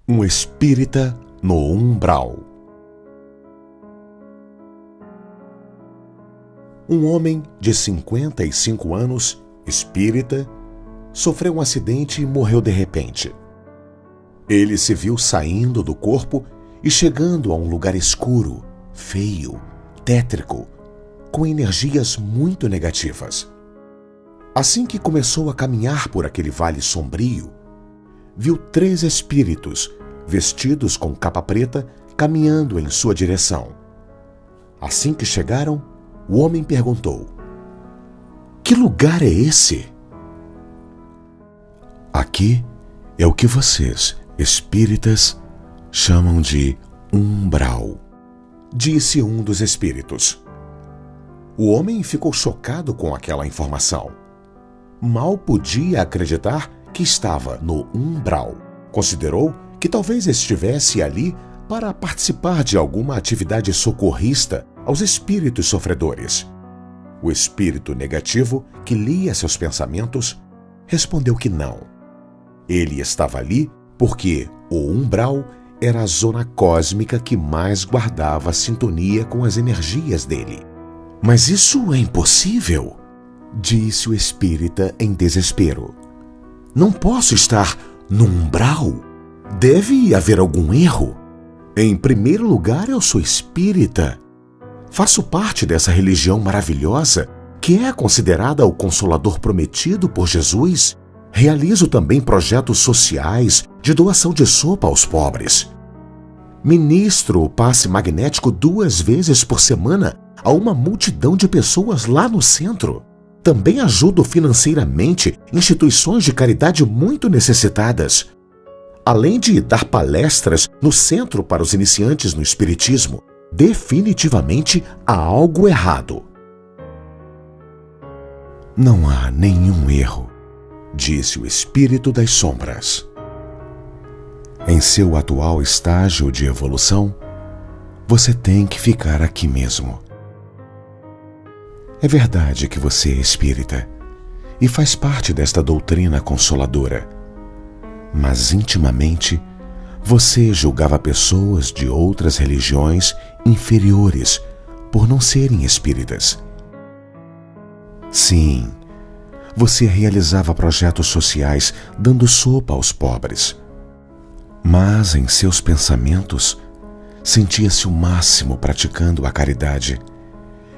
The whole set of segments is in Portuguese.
Um espírita no umbral. Um homem de 55 anos, espírita, sofreu um acidente e morreu de repente. Ele se viu saindo do corpo e chegando a um lugar escuro, feio, tétrico, com energias muito negativas. Assim que começou a caminhar por aquele vale sombrio, viu 3 espíritos, vestidos com capa preta, caminhando em sua direção. Assim que chegaram, o homem perguntou: "Que lugar é esse?" "Aqui é o que vocês, espíritas, chamam de umbral", disse um dos espíritos. O homem ficou chocado com aquela informação. Mal podia acreditar que estava no umbral. Considerou que talvez estivesse ali para participar de alguma atividade socorrista aos espíritos sofredores. O espírito negativo, que lia seus pensamentos, respondeu que não. Ele estava ali porque o umbral era a zona cósmica que mais guardava sintonia com as energias dele. "Mas isso é impossível", disse o espírita em desespero. "Não posso estar no umbral. Deve haver algum erro. Em primeiro lugar, eu sou espírita. Faço parte dessa religião maravilhosa que é considerada o Consolador prometido por Jesus. Realizo também projetos sociais de doação de sopa aos pobres. Ministro o passe magnético 2 vezes por semana a uma multidão de pessoas lá no centro. Também ajudo financeiramente instituições de caridade muito necessitadas. Além de dar palestras no centro para os iniciantes no espiritismo, definitivamente há algo errado." "Não há nenhum erro", disse o espírito das sombras. "Em seu atual estágio de evolução, você tem que ficar aqui mesmo. É verdade que você é espírita e faz parte desta doutrina consoladora, mas intimamente você julgava pessoas de outras religiões inferiores por não serem espíritas. Sim, você realizava projetos sociais dando sopa aos pobres, mas em seus pensamentos sentia-se o máximo praticando a caridade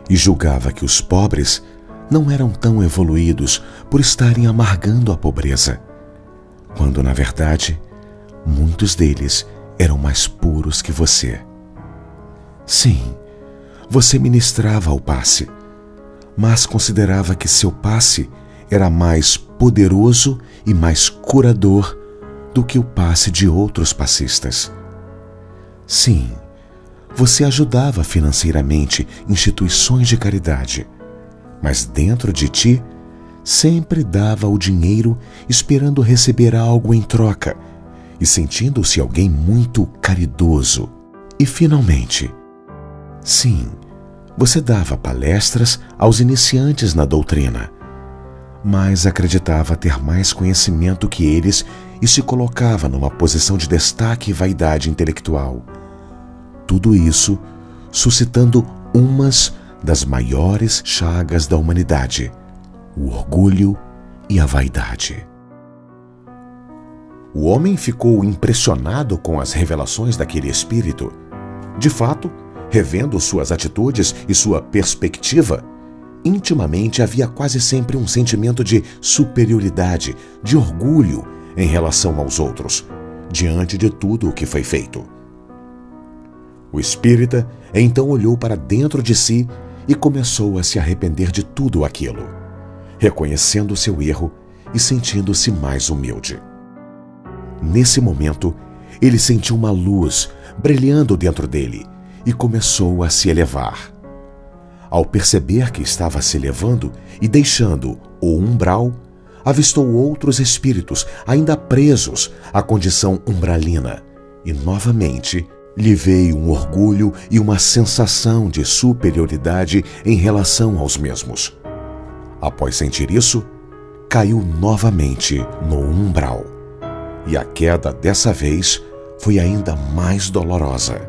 e julgava que os pobres não eram tão evoluídos por estarem amargando a pobreza, quando, na verdade, muitos deles eram mais puros que você. Sim, você ministrava o passe, mas considerava que seu passe era mais poderoso e mais curador do que o passe de outros passistas. Sim, você ajudava financeiramente instituições de caridade, mas dentro de ti sempre dava o dinheiro esperando receber algo em troca e sentindo-se alguém muito caridoso. E finalmente, sim, você dava palestras aos iniciantes na doutrina, mas acreditava ter mais conhecimento que eles e se colocava numa posição de destaque e vaidade intelectual. Tudo isso suscitando umas das maiores chagas da humanidade: o orgulho e a vaidade. O homem ficou impressionado com as revelações daquele espírito. De fato, revendo suas atitudes e sua perspectiva, intimamente havia quase sempre um sentimento de superioridade, de orgulho em relação aos outros, diante de tudo o que foi feito. O espírita então olhou para dentro de si e começou a se arrepender de tudo aquilo, reconhecendo seu erro e sentindo-se mais humilde. Nesse momento, ele sentiu uma luz brilhando dentro dele e começou a se elevar. Ao perceber que estava se elevando e deixando o umbral, avistou outros espíritos ainda presos à condição umbralina e, novamente, lhe veio um orgulho e uma sensação de superioridade em relação aos mesmos. Após sentir isso, caiu novamente no umbral. E a queda dessa vez foi ainda mais dolorosa.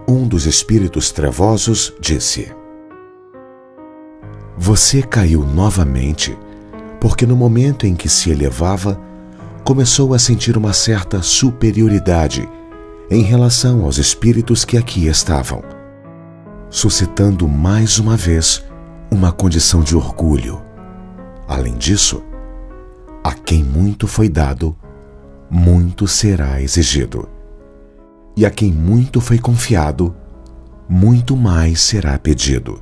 Um dos espíritos trevosos disse: Você caiu novamente, porque no momento em que se elevava, começou a sentir uma certa superioridade em relação aos espíritos que aqui estavam, suscitando mais uma vez uma condição de orgulho. Além disso, a quem muito foi dado, muito será exigido. E a quem muito foi confiado, muito mais será pedido.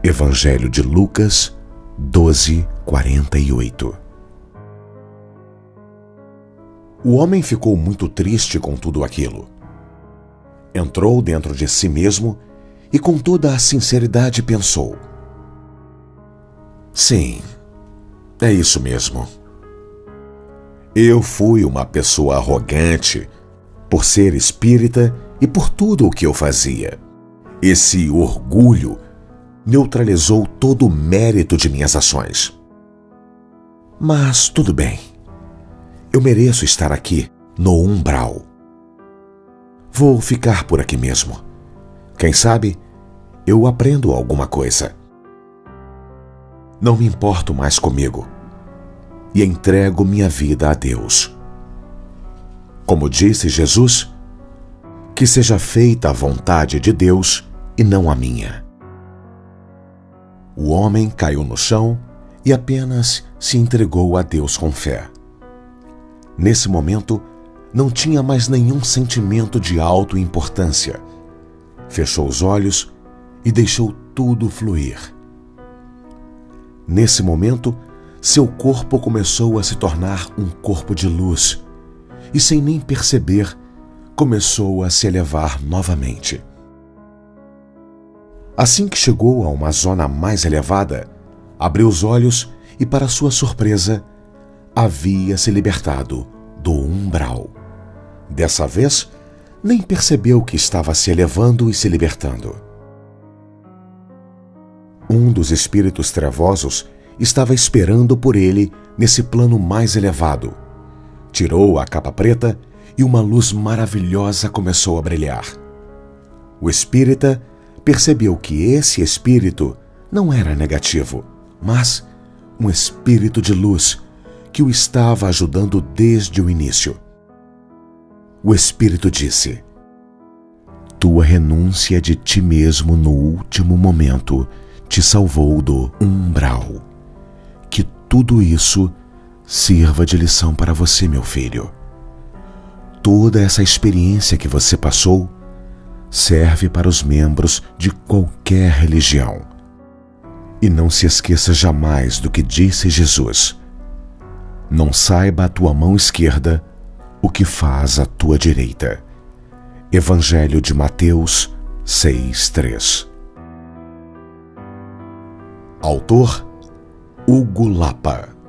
Evangelho de Lucas 12:48. O homem ficou muito triste com tudo aquilo. Entrou dentro de si mesmo e com toda a sinceridade pensou: Sim, é isso mesmo. Eu fui uma pessoa arrogante por ser espírita e por tudo o que eu fazia. Esse orgulho neutralizou todo o mérito de minhas ações. Mas tudo bem. Eu mereço estar aqui, no umbral. Vou ficar por aqui mesmo. Quem sabe, eu aprendo alguma coisa. Não me importo mais comigo e entrego minha vida a Deus. Como disse Jesus, que seja feita a vontade de Deus e não a minha. O homem caiu no chão e apenas se entregou a Deus com fé. Nesse momento, não tinha mais nenhum sentimento de autoimportância. Fechou os olhos e deixou tudo fluir. Nesse momento, seu corpo começou a se tornar um corpo de luz e, sem nem perceber, começou a se elevar novamente. Assim que chegou a uma zona mais elevada, abriu os olhos e, para sua surpresa, havia se libertado do umbral. Dessa vez, nem percebeu que estava se elevando e se libertando. Um dos espíritos trevosos estava esperando por ele nesse plano mais elevado. Tirou a capa preta e uma luz maravilhosa começou a brilhar. O espírita percebeu que esse espírito não era negativo, mas um espírito de luz que o estava ajudando desde o início. O espírito disse: Tua renúncia de ti mesmo no último momento te salvou do umbral. Que tudo isso sirva de lição para você, meu filho. Toda essa experiência que você passou serve para os membros de qualquer religião. E não se esqueça jamais do que disse Jesus: Não saiba a tua mão esquerda o que faz a tua direita. Evangelho de Mateus 6:3. Autor: Hugo Lapa.